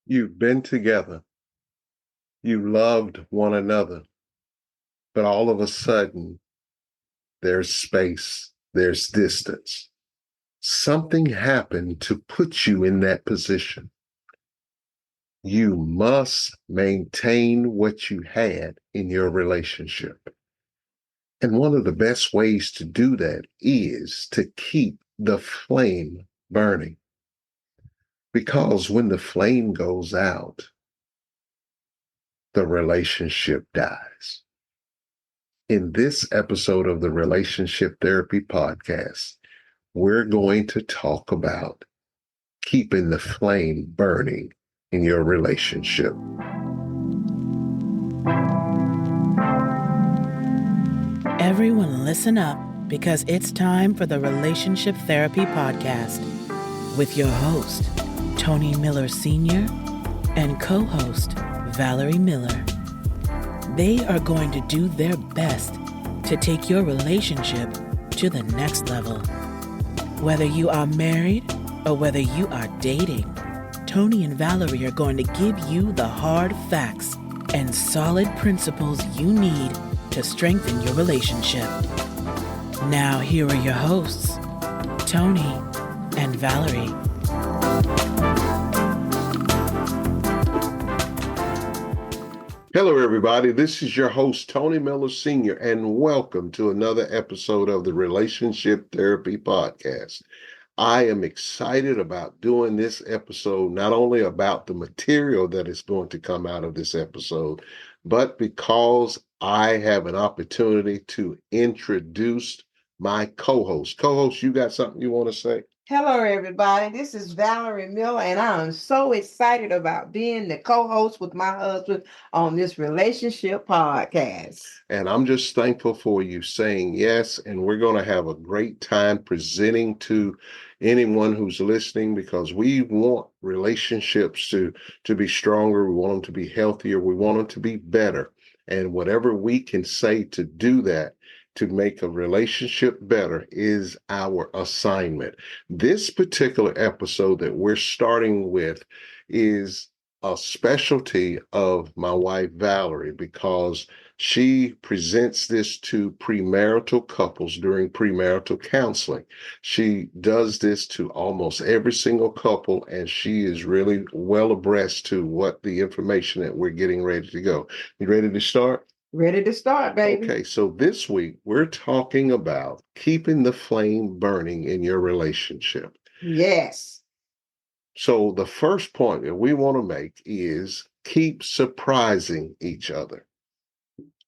You've been together, you loved one another, but all of a sudden, there's space, there's distance. Something happened to put you in that position. You must maintain what you had in your relationship. And one of the best ways to do that is to keep the flame burning. Because when the flame goes out, the relationship dies. In this episode of the Relationship Therapy Podcast, we're going to talk about keeping the flame burning in your relationship. Everyone listen up because it's time for the Relationship Therapy Podcast with your host, Tony Miller Sr., and co-host, Valerie Miller. They are going to do their best to take your relationship to the next level. Whether you are married or whether you are dating, Tony and Valerie are going to give you the hard facts and solid principles you need to strengthen your relationship. Now, here are your hosts, Tony and Valerie. Hello, everybody. This is your host, Tony Miller Sr., and welcome to another episode of the Relationship Therapy Podcast. I am excited about doing this episode, not only about the material that is going to come out of this episode, but because I have an opportunity to introduce my co-host. Co-host, you got something you want to say? Hello, everybody. This is Valerie Miller, and I'm so excited about being the co-host with my husband on this relationship podcast. And I'm just thankful for you saying yes. And we're going to have a great time presenting to anyone who's listening, because we want relationships to be stronger. We want them to be healthier. We want them to be better. And whatever we can say to do that, to make a relationship better, is our assignment. This particular episode that we're starting with is a specialty of my wife, Valerie, because she presents this to premarital couples during premarital counseling. She does this to almost every single couple, and she is really well abreast to what the information that we're getting ready to go. You ready to start? Ready to start, baby. Okay, so this week we're talking about keeping the flame burning in your relationship. Yes. So the first point that we want to make is keep surprising each other.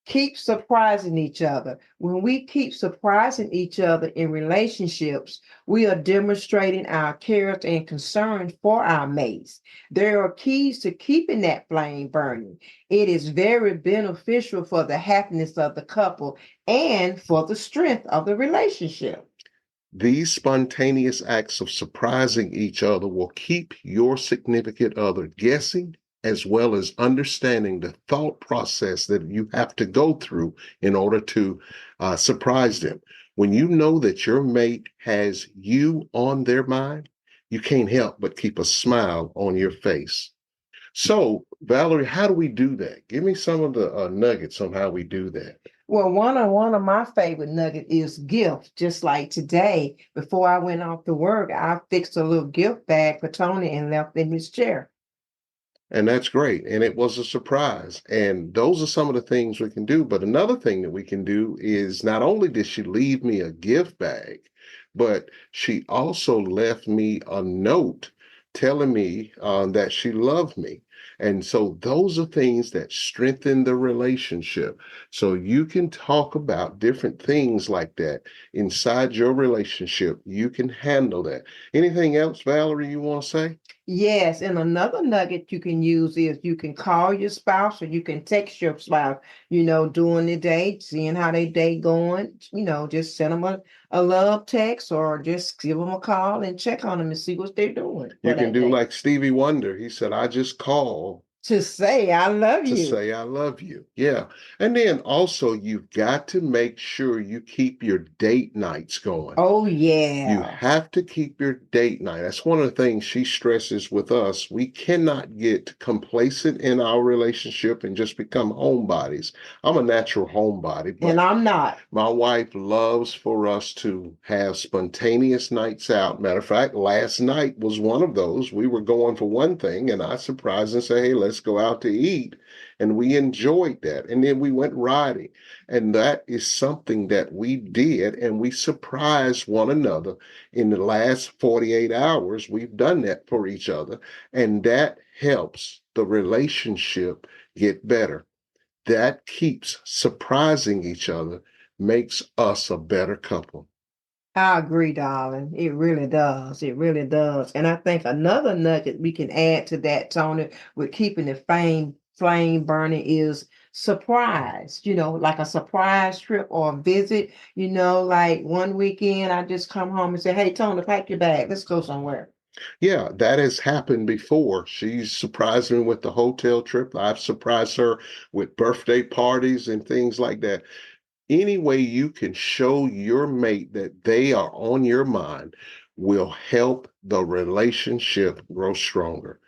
Keep surprising each other. When we keep surprising each other in relationships, we are demonstrating our character and concern for our mates. There are keys to keeping that flame burning. It is very beneficial for the happiness of the couple and for the strength of the relationship. These spontaneous acts of surprising each other will keep your significant other guessing, as well as understanding the thought process that you have to go through in order to surprise them. When you know that your mate has you on their mind, you can't help but keep a smile on your face. So, Valerie, how do we do that? Give me some of the nuggets on how we do that. Well, one of my favorite nuggets is gift. Just like today, before I went off to work, I fixed a little gift bag for Tony and left in his chair. And that's great. And it was a surprise. And those are some of the things we can do. But another thing that we can do is, not only did she leave me a gift bag, but she also left me a note telling me that she loved me. And so those are things that strengthen the relationship. So you can talk about different things like that inside your relationship. You can handle that. Anything else, Valerie, you want to say? Yes, and another nugget you can use is you can call your spouse or you can text your spouse, during the day, seeing how their day going, just send them a love text or just give them a call and check on them and see what they're doing. You can do like Stevie Wonder. He said, I just call To say I love to you. say I love you. Yeah. And then also you've got to make sure you keep your date nights going. Oh You yeah. have to keep your date night. That's one of the things she stresses with us. We cannot get complacent in our relationship and just become homebodies. I'm a natural homebody, And but I'm not. my wife loves for us to have spontaneous nights out. Matter of fact, last night was one of those. We were going for one thing, and I surprised and said, "Hey, let's go out to eat." And we enjoyed that. And then we went riding. And that is something that we did, and we surprised one another in the last 48 hours. We've done that for each other, and that helps the relationship get better. That keeps surprising each other, makes us a better couple. I agree, darling. It really does. It really does. And I think another nugget we can add to that, Tony, with keeping the flame burning is surprise, like a surprise trip or a visit, like one weekend I just come home and say, hey, Tony, pack your bag. Let's go somewhere. Yeah, that has happened before. She's surprised me with the hotel trip. I've surprised her with birthday parties and things like that. Any way you can show your mate that they are on your mind will help the relationship grow stronger.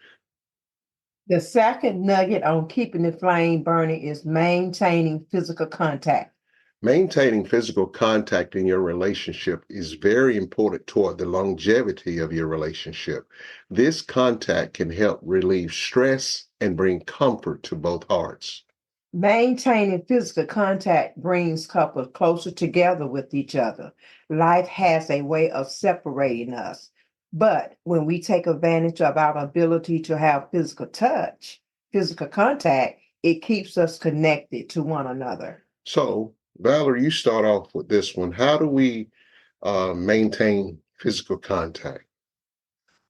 The second nugget on keeping the flame burning is maintaining physical contact. Maintaining physical contact in your relationship is very important toward the longevity of your relationship. This contact can help relieve stress and bring comfort to both hearts. Maintaining physical contact brings couples closer together with each other. Life has a way of separating us. But when we take advantage of our ability to have physical touch, physical contact, it keeps us connected to one another. So, Valerie, you start off with this one. How do we maintain physical contact?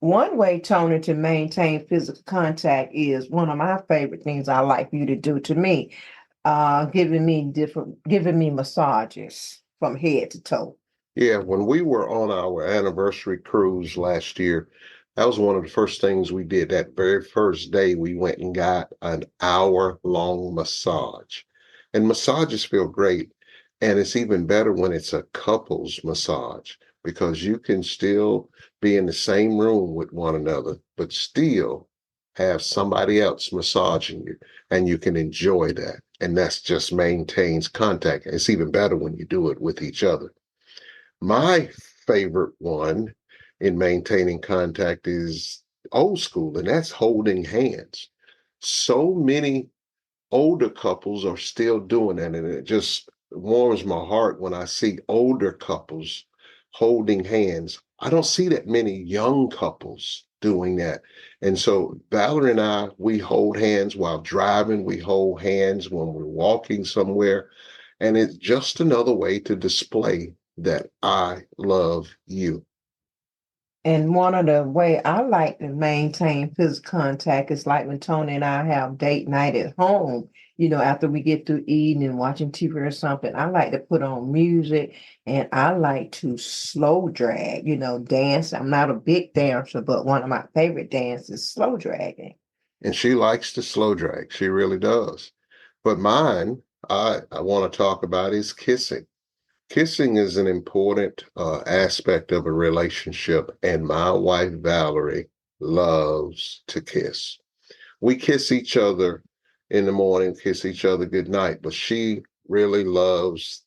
One way, Tony, to maintain physical contact is one of my favorite things I like you to do to me, giving me massages from head to toe. Yeah, when we were on our anniversary cruise last year, that was one of the first things we did. That very first day, we went and got an hour-long massage. And massages feel great. And it's even better when it's a couples massage because you can still be in the same room with one another, but still have somebody else massaging you, and you can enjoy that. And that's just maintains contact. It's even better when you do it with each other. My favorite one in maintaining contact is old school, and that's holding hands. So many older couples are still doing that, and it just warms my heart when I see older couples holding hands. I don't see that many young couples doing that. And so Valerie and I, we hold hands while driving, we hold hands when we're walking somewhere. And it's just another way to display that I love you. And one of the way I like to maintain physical contact is like when Tony and I have date night at home, after we get through eating and watching TV or something, I like to put on music and I like to slow drag, dance. I'm not a big dancer, but one of my favorite dances is slow dragging. And she likes to slow drag. She really does. But mine, I want to talk about is kissing. Kissing is an important aspect of a relationship, and my wife Valerie loves to kiss. We kiss each other in the morning, kiss each other good night, but she really loves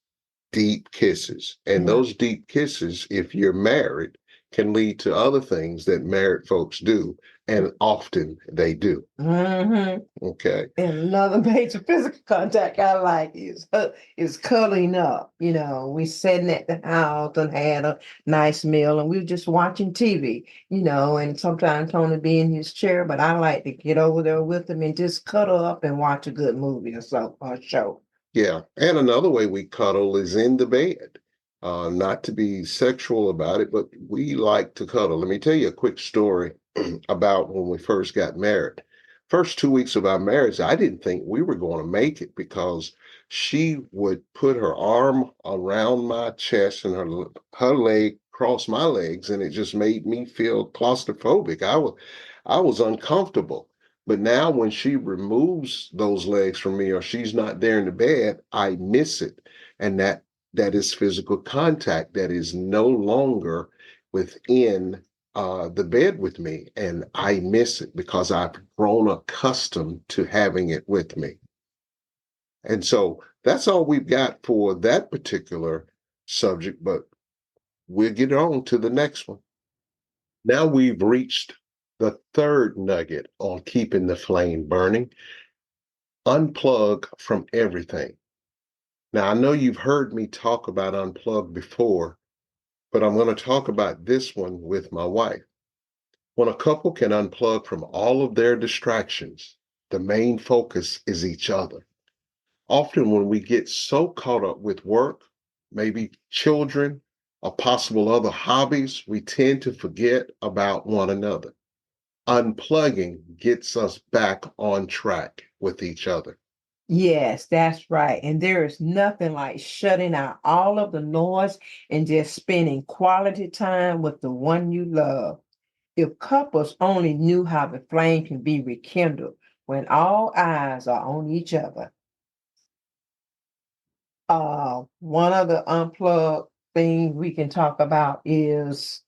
deep kisses. And Yeah. those deep kisses, if you're married, can lead to other things that married folks do, and often they do. hmm Okay. And another major physical contact I like is cuddling up. We sitting at the house and had a nice meal, and we were just watching TV. And sometimes Tony be in his chair, but I like to get over there with him and just cuddle up and watch a good movie or show. Yeah. And another way we cuddle is in the bed. Not to be sexual about it, but we like to cuddle. Let me tell you a quick story about when we first got married. First 2 weeks of our marriage, I didn't think we were going to make it because she would put her arm around my chest and her leg across my legs, and it just made me feel claustrophobic. I was uncomfortable. But now when she removes those legs from me or she's not there in the bed, I miss it. And that is physical contact that is no longer within the bed with me. And I miss it because I've grown accustomed to having it with me. And so that's all we've got for that particular subject, but we'll get on to the next one. Now we've reached the third nugget on keeping the flame burning. Unplug from everything. Now, I know you've heard me talk about unplug before, but I'm going to talk about this one with my wife. When a couple can unplug from all of their distractions, the main focus is each other. Often, when we get so caught up with work, maybe children, or possible other hobbies, we tend to forget about one another. Unplugging gets us back on track with each other. Yes, that's right. And there is nothing like shutting out all of the noise and just spending quality time with the one you love. If couples only knew how the flame can be rekindled when all eyes are on each other. One of the unplugged things we can talk about is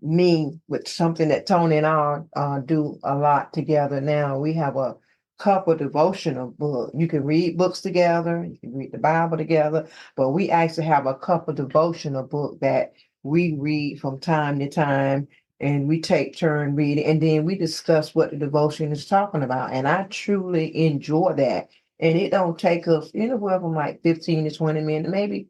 me with something that Tony and I do a lot together now. We have a couple devotional book. You can read books together, you can read the Bible together, but we actually have a couple devotional book that we read from time to time and we take turn reading and then we discuss what the devotion is talking about. And I truly enjoy that. And it don't take us anywhere from like 15 to 20 minutes, maybe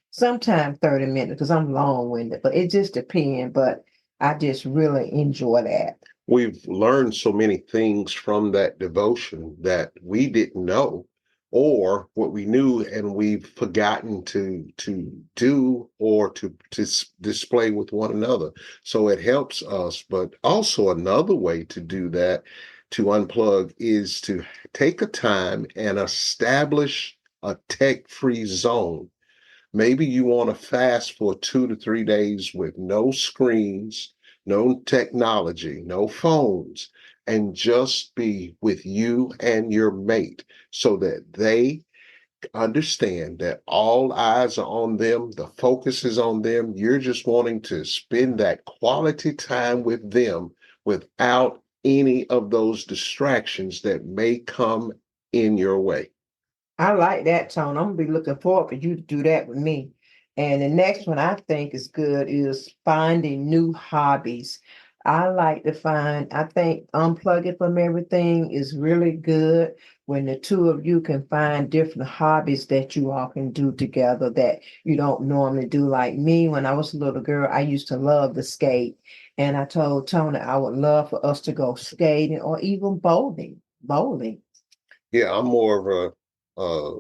sometime 30 minutes because I'm long-winded, but it just depends. But I just really enjoy that. We've learned so many things from that devotion that we didn't know, or what we knew and we've forgotten to do or to display with one another. So it helps us. But also another way to do that, to unplug, is to take a time and establish a tech-free zone. Maybe you want to fast for 2 to 3 days with no screens, no technology, no phones, and just be with you and your mate so that they understand that all eyes are on them, the focus is on them. You're just wanting to spend that quality time with them without any of those distractions that may come in your way. I like that, Tone. I'm gonna be looking forward for you to do that with me. And the next one I think is good is finding new hobbies. I think unplugging from everything is really good when the two of you can find different hobbies that you all can do together that you don't normally do. Like me, when I was a little girl, I used to love to skate. And I told Tony I would love for us to go skating or even bowling. Bowling. Yeah, I'm more of a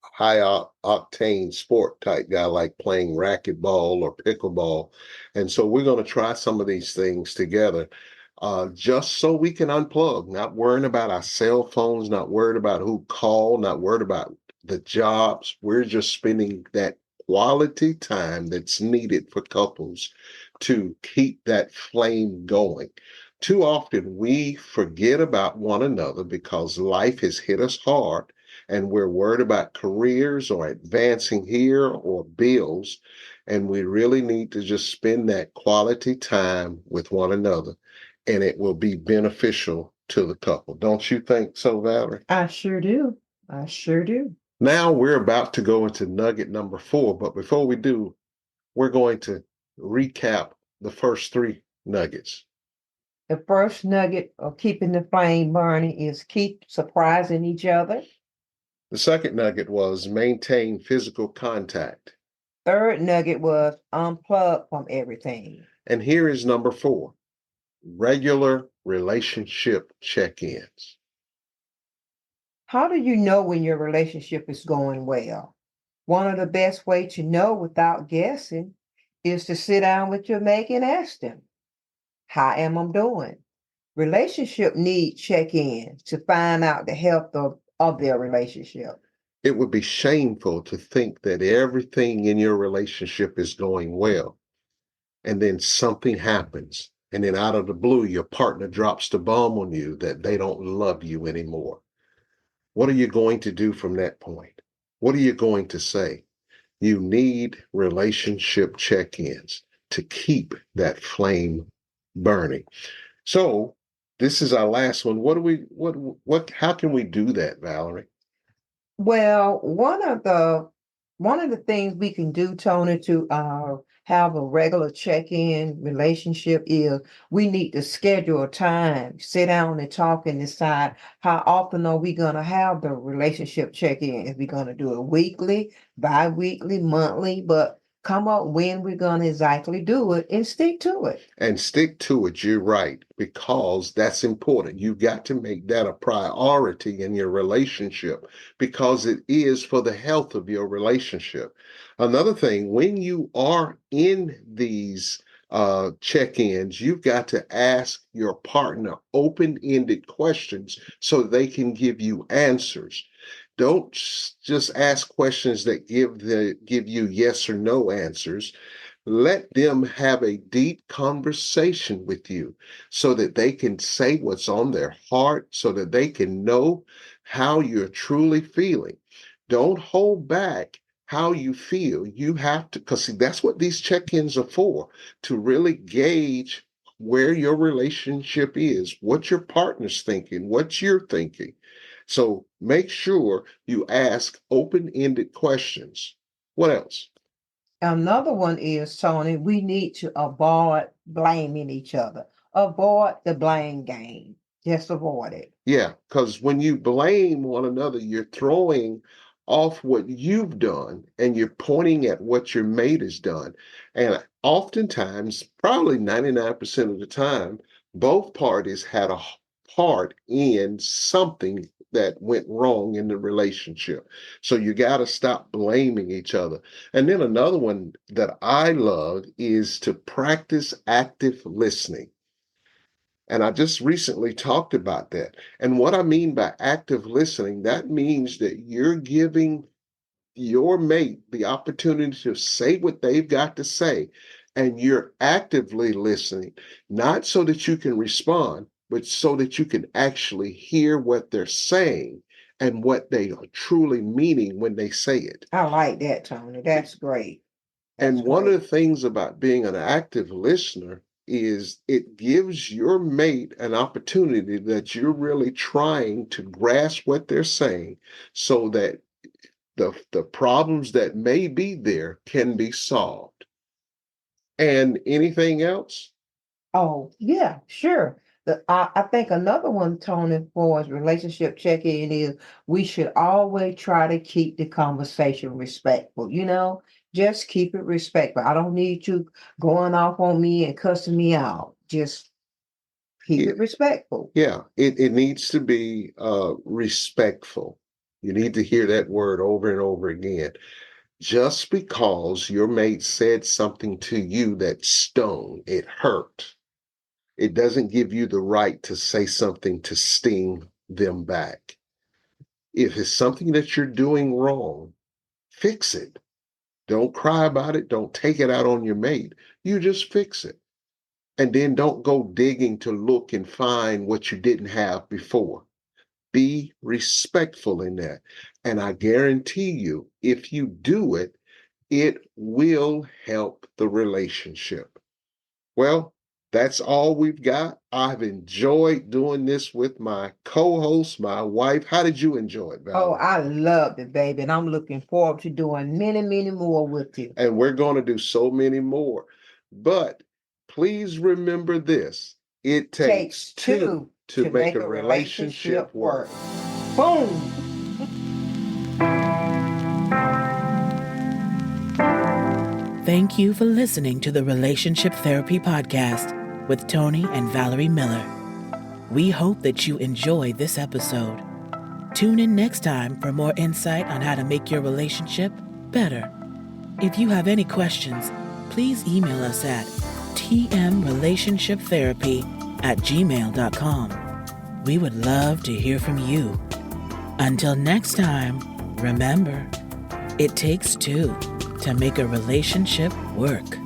high octane sport type guy, like playing racquetball or pickleball. And so we're going to try some of these things together, just so we can unplug, not worrying about our cell phones, not worried about who called, not worried about the jobs. We're just spending that quality time that's needed for couples to keep that flame going. Too often we forget about one another because life has hit us hard and we're worried about careers or advancing here or bills. And we really need to just spend that quality time with one another, and it will be beneficial to the couple. Don't you think so, Valerie? I sure do. I sure do. Now we're about to go into nugget number 4, but before we do, we're going to recap the first 3 nuggets. The first nugget of keeping the flame burning is keep surprising each other. The second nugget was maintain physical contact. Third nugget was unplug from everything. And here is number 4: regular relationship check-ins. How do you know when your relationship is going well? One of the best way to know without guessing is to sit down with your mate and ask them, how am I doing? Relationship need check-ins to find out the health of their relationship. It would be shameful to think that everything in your relationship is going well, and then something happens and then out of the blue, your partner drops the bomb on you that they don't love you anymore. What are you going to do from that point? What are you going to say? You need relationship check-ins to keep that flame burning. So this is our last one. How can we do that, Valerie? Well, one of the things we can do, Tony, to have a regular check-in relationship is we need to schedule a time, sit down and talk and decide how often are we going to have the relationship check-in. If we're going to do it weekly, bi-weekly, monthly, but come up when we're going to exactly do it and stick to it. And stick to it, you're right, because that's important. You've got to make that a priority in your relationship because it is for the health of your relationship. Another thing, when you are in these check-ins, you've got to ask your partner open-ended questions so they can give you answers. Don't just ask questions that give you yes or no answers. Let them have a deep conversation with you so that they can say what's on their heart, so that they can know how you're truly feeling. Don't hold back how you feel. You have to, because that's what these check-ins are for, to really gauge where your relationship is, what your partner's thinking, what you're thinking. So make sure you ask open-ended questions. What else? Another one is, Tony, we need to avoid blaming each other. Avoid the blame game. Just avoid it. Yeah, because when you blame one another, you're throwing off what you've done and you're pointing at what your mate has done. And oftentimes, probably 99% of the time, both parties had a part in something that went wrong in the relationship. So you got to stop blaming each other. And then another one that I love is to practice active listening. And I just recently talked about that. And what I mean by active listening, that means that you're giving your mate the opportunity to say what they've got to say. And you're actively listening, not so that you can respond, but so that you can actually hear what they're saying and what they are truly meaning when they say it. I like that, Tony. That's great. That's And one of great. the things about being an active listener is it gives your mate an opportunity that you're really trying to grasp what they're saying so that the problems that may be there can be solved. And anything else? Oh, yeah, sure. I think another one, Tony, for his relationship check-in is we should always try to keep the conversation respectful, just keep it respectful. I don't need you going off on me and cussing me out. Just keep Yeah, it respectful. yeah, it needs to be respectful. You need to hear that word over and over again. Just because your mate said something to you that stung, it hurt, it doesn't give you the right to say something to sting them back. If it's something that you're doing wrong, fix it. Don't cry about it. Don't take it out on your mate. You just fix it. And then don't go digging to look and find what you didn't have before. Be respectful in that. And I guarantee you, if you do it, it will help the relationship. Well, that's all we've got. I've enjoyed doing this with my co-host, my wife. How did you enjoy it, Oh, Valerie? I loved it, baby. And I'm looking forward to doing many, many more with you. And we're going to do so many more. But please remember this. It takes Takes two two to to make make a a relationship relationship work. work. Boom. Thank you for listening to the Relationship Therapy Podcast with Tony and Valerie Miller. We hope that you enjoyed this episode. Tune in next time for more insight on how to make your relationship better. If you have any questions, please email us at tmrelationshiptherapy@gmail.com. We would love to hear from you. Until next time, remember, it takes two to make a relationship work.